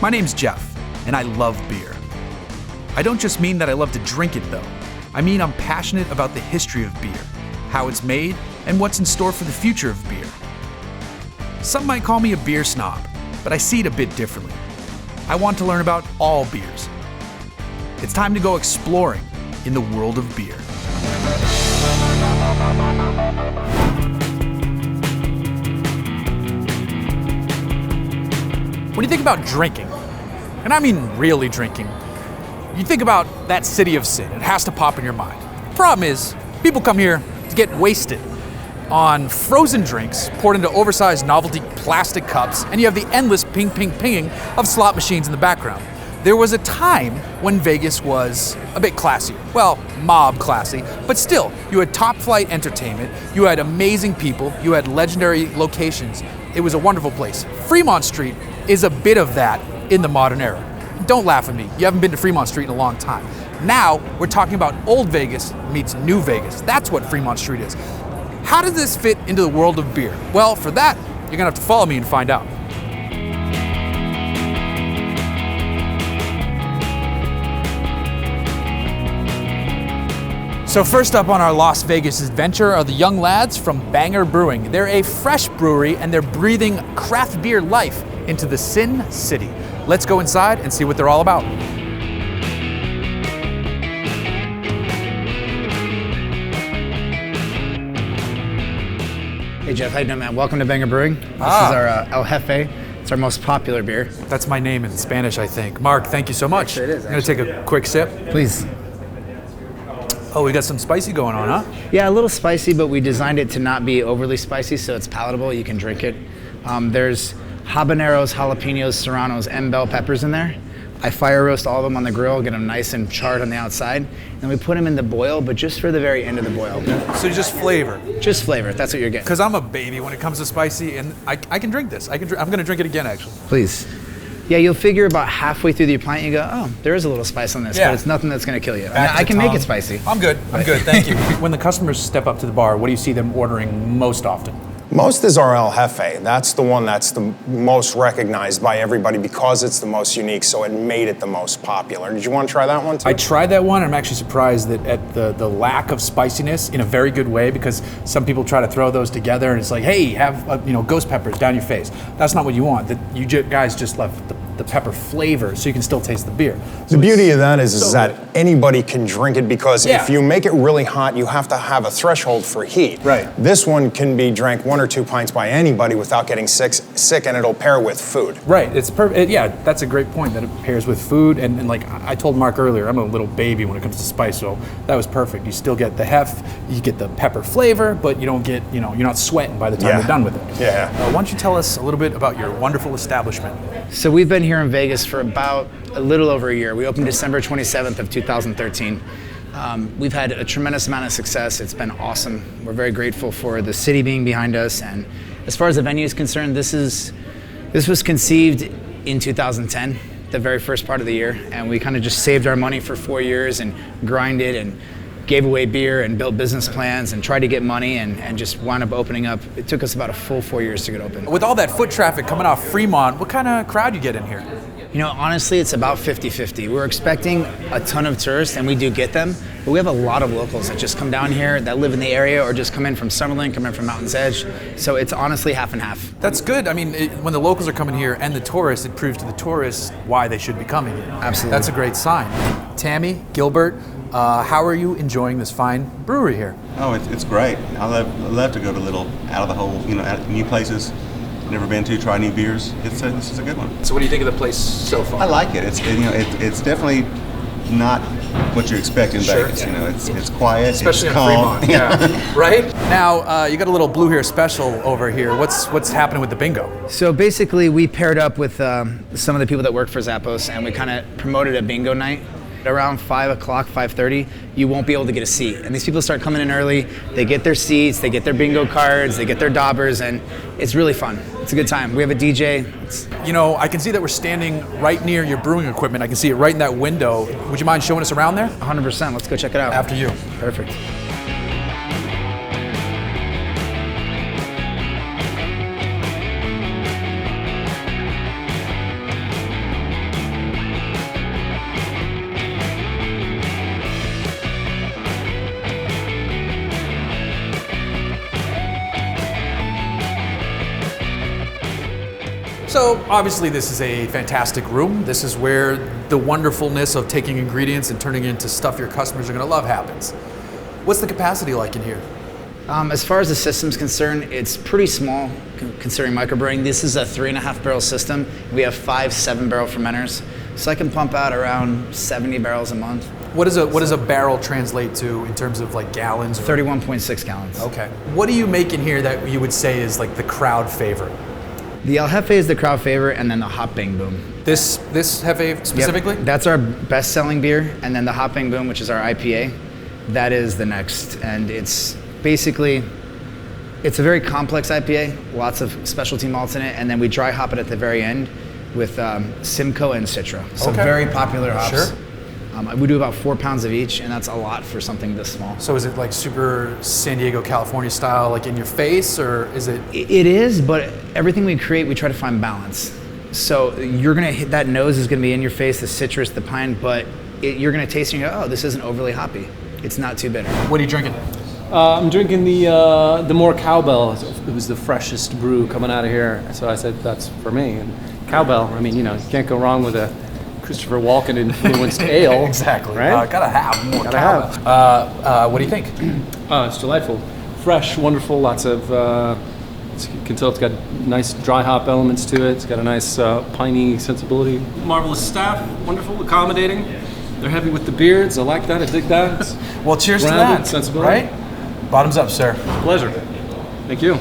My name's Jeff, and I love beer. I don't just mean that I love to drink it, though. I mean I'm passionate about the history of beer, how it's made, and what's in store for the future of beer. Some might call me a beer snob, but I see it a bit differently. I want to learn about all beers. It's time to go exploring in the world of beer. When you think about drinking, and I mean really drinking, you think about that city of sin. It has to pop in your mind. Problem is, people come here to get wasted on frozen drinks poured into oversized novelty plastic cups, and you have the endless ping, ping, pinging of slot machines in the background. There was a time when Vegas was a bit classier. Well, mob classy, but still, you had top flight entertainment, you had amazing people, you had legendary locations. It was a wonderful place. Fremont Street is a bit of that in the modern era. Don't laugh at me, you haven't been to Fremont Street in a long time. Now, we're talking about old Vegas meets new Vegas. That's what Fremont Street is. How does this fit into the world of beer? Well, for that, you're gonna have to follow me and find out. So first up on our Las Vegas adventure are the young lads from Banger Brewing. They're a fresh brewery and they're breathing craft beer life into the Sin City. Let's go inside and see what they're all about. Hey Jeff, how you doing, man? Welcome to Banger Brewing. This is our El Jefe. It's our most popular beer. That's my name in Spanish, I think. Mark, thank you so much. Actually, it is. I'm gonna take a quick sip. Please. Oh, we got some spicy going on, huh? Yeah, a little spicy, but we designed it to not be overly spicy, so it's palatable. You can drink it. There's habaneros, jalapenos, serranos, and bell peppers in there. I fire roast all of them on the grill, get them nice and charred on the outside, and we put them in the boil, but just for the very end of the boil. So just flavor. Just flavor, that's what you're getting. Because I'm a baby when it comes to spicy, and I can drink this. I'm gonna drink it again, actually. Please. Yeah, you'll figure about halfway through your pint, you go, oh, there is a little spice on this, but it's nothing that's gonna kill you. I can make it spicy. I'm good, thank you. When the customers step up to the bar, what do you see them ordering most often? Most is our El Jefe. That's the one that's the most recognized by everybody because it's the most unique, so it made it the most popular. Did you want to try that one too? I tried that one, and I'm actually surprised that at the lack of spiciness in a very good way, because some people try to throw those together and it's like, hey, have ghost peppers down your face. That's not what you want. You guys just left the pepper flavor so you can still taste the beer. So the beauty of that is that anybody can drink it because if you make it really hot, you have to have a threshold for heat. Right. This one can be drank 1 or 2 pints by anybody without getting sick, and it'll pair with food. Right, it's perfect. Yeah, that's a great point that it pairs with food. And like I told Mark earlier, I'm a little baby when it comes to spice, so that was perfect. You still get the heft, you get the pepper flavor, but you don't get, you're not sweating by the time you're done with it. Yeah. Why don't you tell us a little bit about your wonderful establishment? So we've been here in Vegas for about a little over a year. We opened December 27th of 2013. We've had a tremendous amount of success. It's been awesome. We're very grateful for the city being behind us. And as far as the venue is concerned, this was conceived in 2010, the very first part of the year. And we kind of just saved our money for 4 years and grinded and gave away beer and built business plans and tried to get money and just wound up opening up. It took us about a full 4 years to get open. With all that foot traffic coming off Fremont, what kind of crowd you get in here? Honestly, it's about 50-50. We're expecting a ton of tourists, and we do get them, but we have a lot of locals that just come down here, that live in the area, or just come in from Summerlin, come in from Mountain's Edge. So it's honestly half and half. That's good. I mean, when the locals are coming here and the tourists, it proves to the tourists why they should be coming here. Absolutely. That's a great sign. Tammy, Gilbert, how are you enjoying this fine brewery here? Oh, it's great. I love to go to little out of the hole, new places. Never been to, try new beers. This is a good one. So what do you think of the place so far? I like it. It's definitely not what you expect in Vegas. Yeah. It's quiet. Especially it's in calm. Fremont. Yeah. Right? Now you got a little Blue Hair special over here. What's happening with the bingo? So basically, we paired up with some of the people that work for Zappos, and we kind of promoted a bingo night. Around 5 o'clock, 5:30, you won't be able to get a seat. And these people start coming in early, they get their seats, they get their bingo cards, they get their daubers, and it's really fun. It's a good time. We have a DJ. I can see that we're standing right near your brewing equipment. I can see it right in that window. Would you mind showing us around there? 100%. Let's go check it out. After you. Perfect. So obviously this is a fantastic room. This is where the wonderfulness of taking ingredients and turning it into stuff your customers are going to love happens. What's the capacity like in here? As far as the system's concerned, it's pretty small considering microbrewing. This is a 3.5 barrel system. We have 5 7-barrel fermenters, so I can pump out around 70 barrels a month. What does a barrel translate to in terms of like gallons? 31.6 gallons. Okay. What do you make in here that you would say is like the crowd favorite? The El Jefe is the crowd favorite, and then the Hop Bang Boom. This Jefe specifically? Yep. That's our best-selling beer, and then the Hop Bang Boom, which is our IPA, that is the next. And it's basically, it's a very complex IPA, lots of specialty malts in it, and then we dry hop it at the very end with Simcoe and Citra. So very popular hops. Sure. We do about 4 pounds of each, and that's a lot for something this small. So is it like super San Diego, California style, like in your face, or is it? It is, but everything we create, we try to find balance. So you're gonna hit, that nose is gonna be in your face, the citrus, the pine, but you're gonna taste it and you go, oh, this isn't overly hoppy. It's not too bitter. What are you drinking? I'm drinking the more Cowbell. It was the freshest brew coming out of here, so I said that's for me. And Cowbell, I mean, you can't go wrong with a Christopher Walken influenced ale. Exactly. Right? Gotta have more. What do you think? It's delightful, fresh, wonderful. Lots of. You can tell it's got nice dry hop elements to it. It's got a nice piney sensibility. Marvelous staff, wonderful, accommodating. They're heavy with the beards. I like that. I dig that. Well, cheers to Rounded that. sensibility. Right? Bottoms up, sir. Pleasure. Thank you.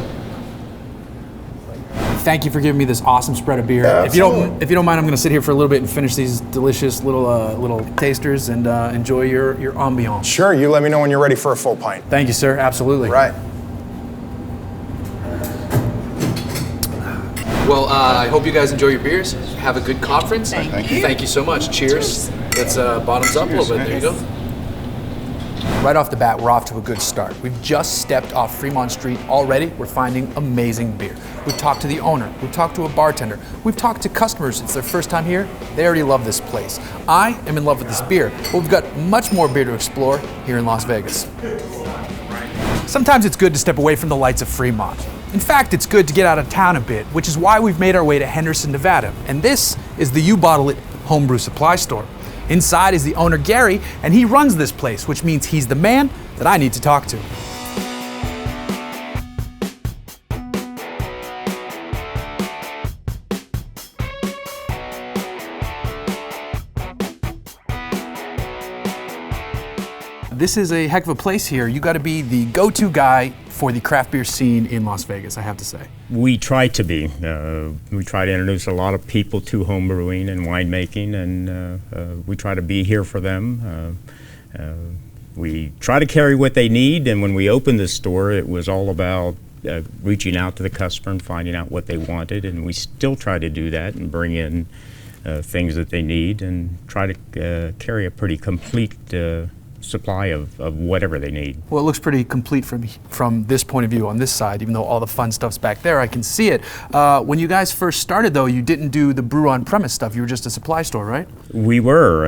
Thank you for giving me this awesome spread of beer. If you don't mind, I'm going to sit here for a little bit and finish these delicious little tasters and enjoy your ambiance. Sure, you let me know when you're ready for a full pint. Thank you, sir. Absolutely. Right. Well, I hope you guys enjoy your beers. Have a good conference. Thank you. Thank you so much. Cheers. Let's bottoms up a little bit. There you go. Right off the bat, we're off to a good start. We've just stepped off Fremont Street already. We're finding amazing beer. We've talked to the owner. We've talked to a bartender. We've talked to customers. It's their first time here. They already love this place. I am in love with this beer, but we've got much more beer to explore here in Las Vegas. Sometimes it's good to step away from the lights of Fremont. In fact, it's good to get out of town a bit, which is why we've made our way to Henderson, Nevada. And this is the You Bottle It Homebrew Supply Store. Inside is the owner, Gary, and he runs this place, which means he's the man that I need to talk to. This is a heck of a place here. You got to be the go-to guy for the craft beer scene in Las Vegas, I have to say. We try to be. We try to introduce a lot of people to home brewing and winemaking, and we try to be here for them. We try to carry what they need, and when we opened this store, it was all about reaching out to the customer and finding out what they wanted, and we still try to do that and bring in things that they need and try to carry a pretty complete supply of whatever they need. Well, it looks pretty complete from this point of view on this side, even though all the fun stuff's back there. I can see it. When you guys first started, though, you didn't do the brew on-premise stuff. You were just a supply store, right? We were.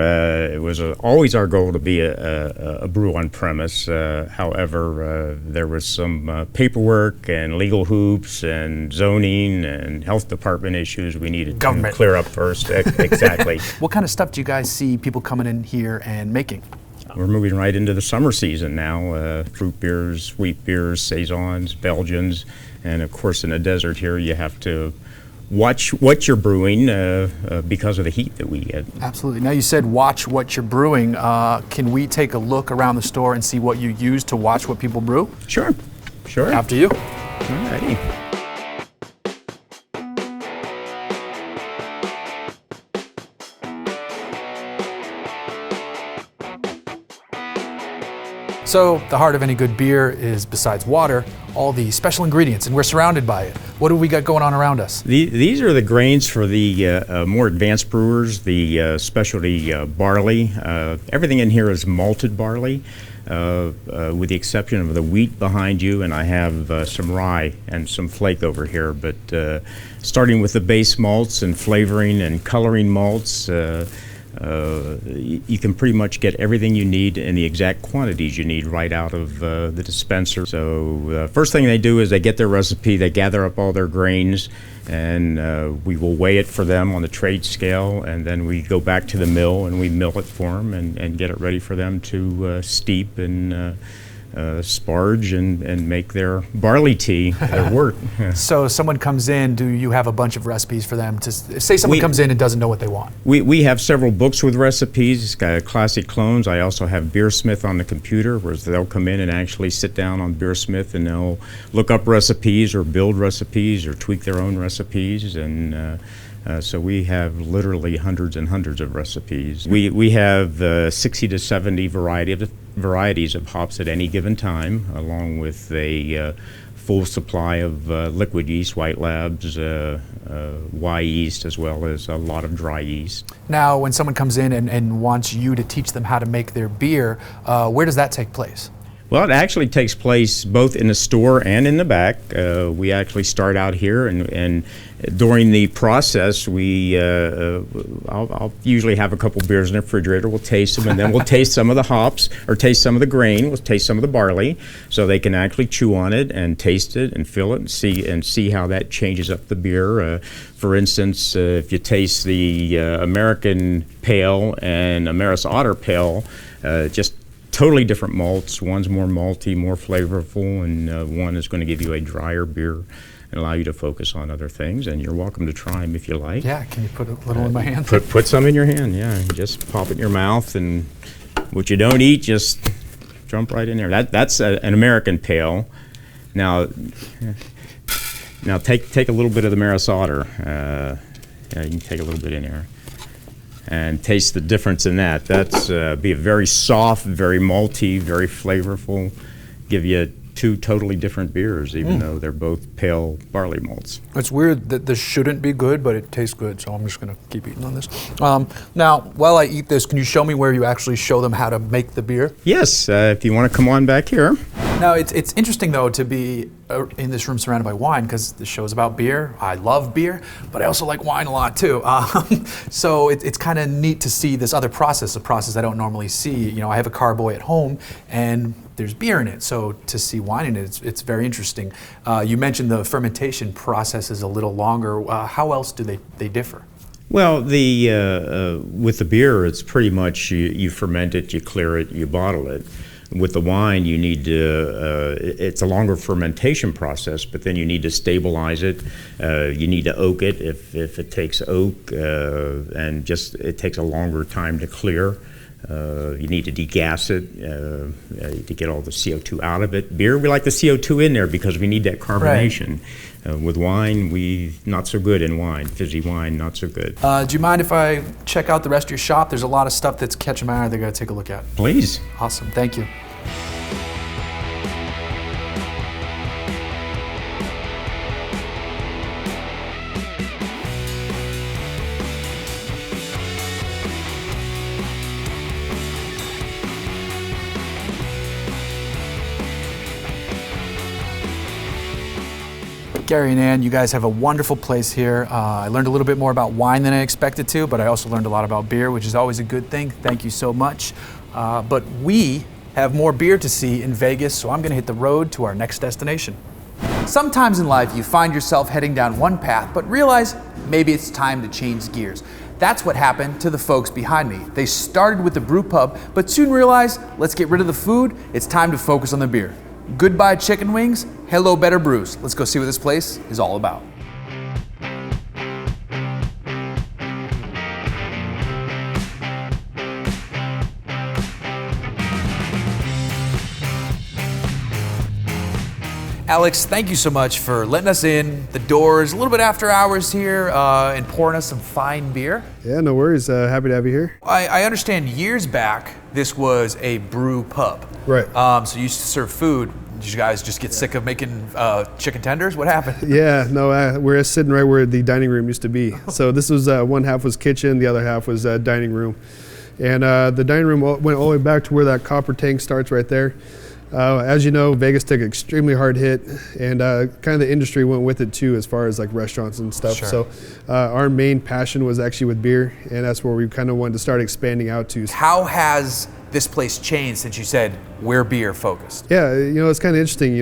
It was always our goal to be a brew on-premise. However, there was some paperwork and legal hoops and zoning and health department issues we needed to clear up first. Exactly. What kind of stuff do you guys see people coming in here and making? We're moving right into the summer season now. Fruit beers, wheat beers, saisons, Belgians, and of course in the desert here you have to watch what you're brewing because of the heat that we get. Absolutely. Now you said watch what you're brewing. Can we take a look around the store and see what you use to watch what people brew? Sure. After you. Alrighty. So the heart of any good beer is, besides water, all the special ingredients, and we're surrounded by it. What do we got going on around us? These are the grains for the more advanced brewers, the specialty barley. Everything in here is malted barley, with the exception of the wheat behind you, and I have some rye and some flake over here. But starting with the base malts and flavoring and coloring malts, you can pretty much get everything you need in the exact quantities you need right out of the dispenser. So first thing they do is they get their recipe, they gather up all their grains, and we will weigh it for them on the trade scale, and then we go back to the mill and we mill it for them and get it ready for them to steep and sparge and make their barley tea, their wort. So someone comes in, do you have a bunch of recipes for them to say someone comes in and doesn't know what they want? We have several books with recipes, classic clones. I also have Beersmith on the computer, where they'll come in and actually sit down on Beersmith and they'll look up recipes or build recipes or tweak their own recipes, and so we have literally hundreds and hundreds of recipes. We have 60 to 70 varieties of hops at any given time, along with a full supply of liquid yeast, white labs, Y yeast, as well as a lot of dry yeast. Now, when someone comes in and wants you to teach them how to make their beer, where does that take place? Well, it actually takes place both in the store and in the back. We actually start out here, and during the process, I'll usually have a couple beers in the refrigerator. We'll taste them, and then we'll taste some of the hops, or taste some of the grain. We'll taste some of the barley, so they can actually chew on it and taste it and feel it and see how that changes up the beer. For instance, if you taste the American Pale and Ameris Otter Pale, just totally different malts. One's more malty, more flavorful, and one is going to give you a drier beer and allow you to focus on other things. And you're welcome to try them if you like. Yeah, can you put a little in my hand? Put some in your hand, yeah. Just pop it in your mouth, and what you don't eat, just jump right in there. That's an American Pale. Now take a little bit of the Maris Otter. Yeah, you can take a little bit in here and taste the difference in that. That's be a very soft, very malty, very flavorful. Give you two totally different beers, even though they're both pale barley malts. It's weird that this shouldn't be good, but it tastes good, so I'm just going to keep eating on this. Now, while I eat this, can you show me where you actually show them how to make the beer? Yes, if you want to come on back here. Now, it's interesting, though, to be in this room surrounded by wine, because the show is about beer. I love beer, but I also like wine a lot, too. So it's kind of neat to see this other process, a process I don't normally see. You know, I have a carboy at home, and there's beer in it, so to see wine in it, it's very interesting. You mentioned the fermentation process is a little longer. How else do they differ? Well, with the beer, it's pretty much you ferment it, you clear it, you bottle it. With the wine, you need to, it's a longer fermentation process, but then you need to stabilize it. You need to oak it if it takes oak, and just it takes a longer time to clear. You need to degas it to get all the CO2 out of it. Beer, we like the CO2 in there because we need that carbonation. Right. With wine, not so good in wine. Fizzy wine, not so good. Do you mind if I check out the rest of your shop? There's a lot of stuff that's catching my eye that I gotta take a look at. Please. Awesome, thank you. Gary and Ann, you guys have a wonderful place here. I learned a little bit more about wine than I expected to, but I also learned a lot about beer, which is always a good thing. Thank you so much. But we have more beer to see in Vegas, so I'm gonna hit the road to our next destination. Sometimes in life you find yourself heading down one path, but realize maybe it's time to change gears. That's what happened to the folks behind me. They started with the brew pub, but soon realized, let's get rid of the food, it's time to focus on the beer. Goodbye chicken wings, hello better brews. Let's go see what this place is all about. Alex, thank you so much for letting us in the doors a little bit after hours here and pouring us some fine beer. Yeah, no worries. Happy to have you here. I understand years back, this was a brew pub. Right. So you used to serve food. Did you guys just get sick of making chicken tenders? What happened? Yeah, no, we're sitting right where the dining room used to be. So this was, one half was kitchen, the other half was dining room. And the dining room went all the way back to where that copper tank starts right there. As you know, Vegas took an extremely hard hit, and kind of the industry went with it too, as far as like restaurants and stuff. Sure. So our main passion was actually with beer, and that's where we kind of wanted to start expanding out to. How has this place changed since you said we're beer focused? Yeah, it's kind of interesting.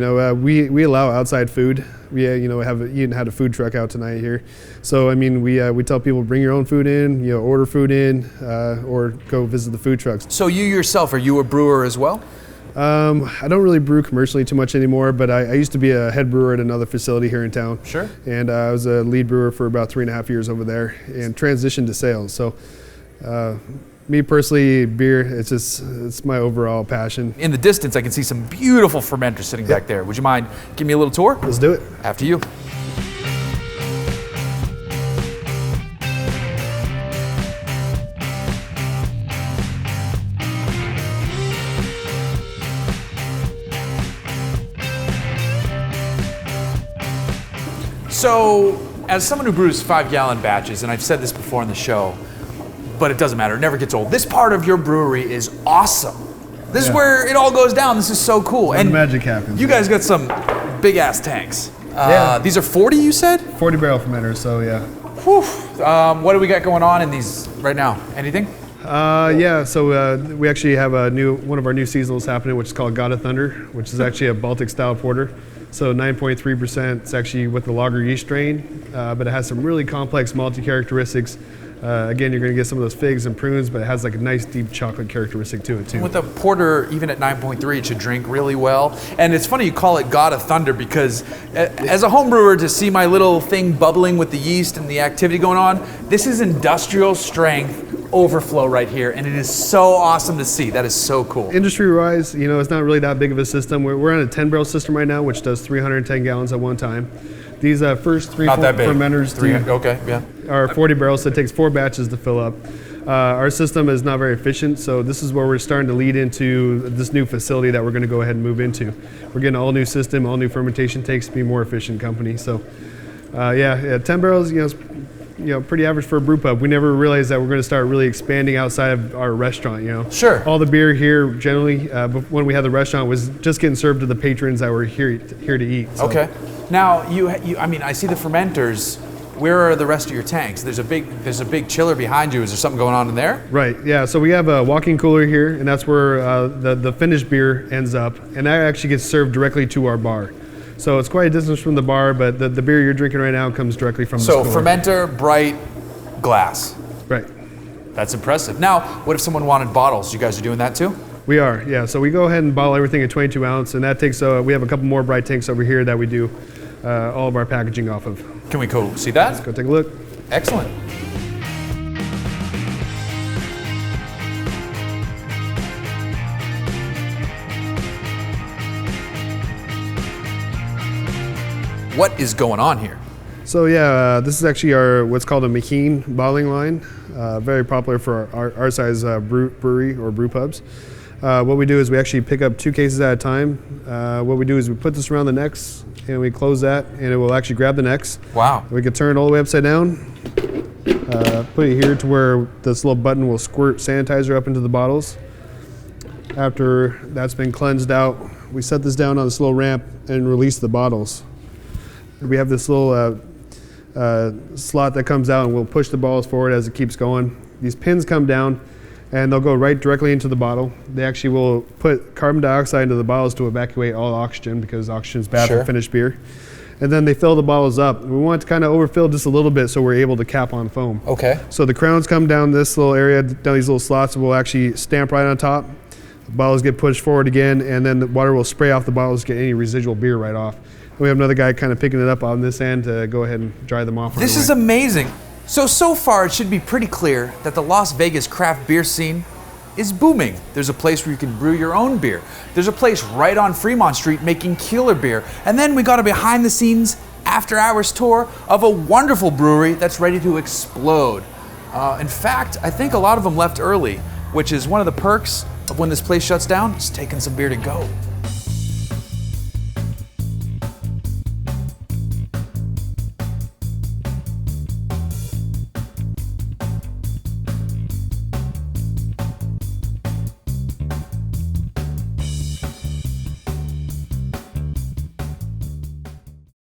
We allow outside food. We have even had a food truck out tonight here. So I mean, we tell people bring your own food in, order food in, or go visit the food trucks. So you yourself, are you a brewer as well? I don't really brew commercially too much anymore, but I used to be a head brewer at another facility here in town. Sure. And I was a lead brewer for about 3.5 years over there, and transitioned to sales. So me personally, beer, it's my overall passion. In the distance, I can see some beautiful fermenters sitting back there. Would you mind giving me a little tour? Let's do it. After you. So, as someone who brews 5-gallon batches, and I've said this before on the show, but it doesn't matter, it never gets old. This part of your brewery is awesome. This is where it all goes down. This is so cool. And magic happens. You guys got some big ass tanks. Yeah. These are 40, you said? 40 barrel fermenters, so yeah. Whew. What do we got going on in these right now? Anything? So we actually have one of our new seasonals happening, which is called God of Thunder, which is actually a Baltic style porter. So 9.3%, it's actually with the lager yeast strain, but it has some really complex malty characteristics. Again, you're going to get some of those figs and prunes, but it has like a nice deep chocolate characteristic to it too. With a porter, even at 9.3, it should drink really well. And it's funny you call it God of Thunder, because as a home brewer, to see my little thing bubbling with the yeast and the activity going on, this is industrial strength overflow right here, and it is so awesome to see. That is so cool. Industry-wise, it's not really that big of a system. We're on a 10-barrel system right now, which does 310 gallons at one time. These first three fermenters are 40 barrels, so it takes 4 batches to fill up. Our system is not very efficient, so this is where we're starting to lead into this new facility that we're going to go ahead and move into. We're getting an all-new system, all-new fermentation tanks to be a more efficient company. So, 10 barrels, pretty average for a brew pub. We never realized that we're going to start really expanding outside of our restaurant. Sure. All the beer here, generally, when we had the restaurant, was just getting served to the patrons that were here to eat. So. Okay. Now, I see the fermenters. Where are the rest of your tanks? There's a big chiller behind you. Is there something going on in there? Right. Yeah. So we have a walk-in cooler here, and that's where the finished beer ends up, and that actually gets served directly to our bar. So it's quite a distance from the bar, but the beer you're drinking right now comes directly from the cooler. So fermenter, bright, glass. Right. That's impressive. Now, what if someone wanted bottles? You guys are doing that too? We are, yeah. So we go ahead and bottle everything at 22 ounce, and that takes, we have a couple more bright tanks over here that we do all of our packaging off of. Can we go see that? Let's go take a look. Excellent. What is going on here? So this is actually what's called a McKean bottling line. Very popular for our size brewery or brew pubs. What we do is we actually pick up 2 cases at a time. What we do is we put this around the necks and we close that, and it will actually grab the necks. Wow. We can turn it all the way upside down. Put it here to where this little button will squirt sanitizer up into the bottles. After that's been cleansed out, we set this down on this little ramp and release the bottles. We have this little slot that comes out, and we'll push the bottles forward as it keeps going. These pins come down, and they'll go right directly into the bottle. They actually will put carbon dioxide into the bottles to evacuate all oxygen, because oxygen is bad for finished beer. And then they fill the bottles up. We want to kind of overfill just a little bit so we're able to cap on foam. Okay. So the crowns come down this little area, down these little slots, and we'll actually stamp right on top. The bottles get pushed forward again, and then the water will spray off the bottles to get any residual beer right off. We have another guy kind of picking it up on this end to go ahead and dry them off. This is amazing. So far it should be pretty clear that the Las Vegas craft beer scene is booming. There's a place where you can brew your own beer. There's a place right on Fremont Street making killer beer. And then we got a behind the scenes after hours tour of a wonderful brewery that's ready to explode. In fact, I think a lot of them left early, which is one of the perks of when this place shuts down, is taking some beer to go.